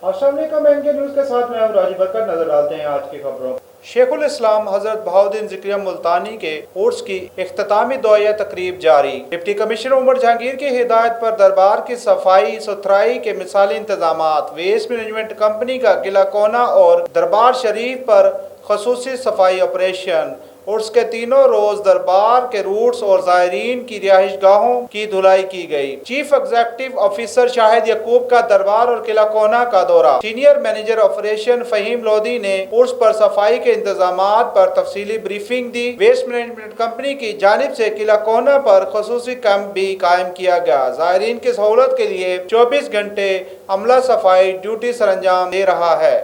السلام علیکم، میں ان کے نیوز کے ساتھ میں راجی برکت نظر ڈالتے ہیں آج کی خبروں۔ شیخ الاسلام حضرت بہاء زکریا ملتانی کے عرس کی اختتامی دعائیہ تقریب جاری۔ ڈپٹی کمشنر عمر جہانگیر کی ہدایت پر دربار کی صفائی ستھرائی کے مثالی انتظامات، ویسٹ مینجمنٹ کمپنی کا قلعہ کونا اور دربار شریف پر خصوصی صفائی آپریشن۔ عرس کے تینوں روز دربار کے روٹس اور زائرین کی رہائش گاہوں کی دھلائی کی گئی۔ Chief executive officer Shahid Yaqoob کا دربار اور قلعہ کونا کا دورہ۔ Senior manager operation Faheem Lodhi نے عرس پر صفائی کے انتظامات پر تفصیلی بریفنگ دی۔ ویسٹ مینجمنٹ کمپنی کی جانب سے قلعہ کونا پر خصوصی کیمپ بھی قائم کیا گیا۔ زائرین کی سہولت کے لیے 24 گھنٹے عملہ صفائی ڈیوٹی سر انجام دے رہا ہے۔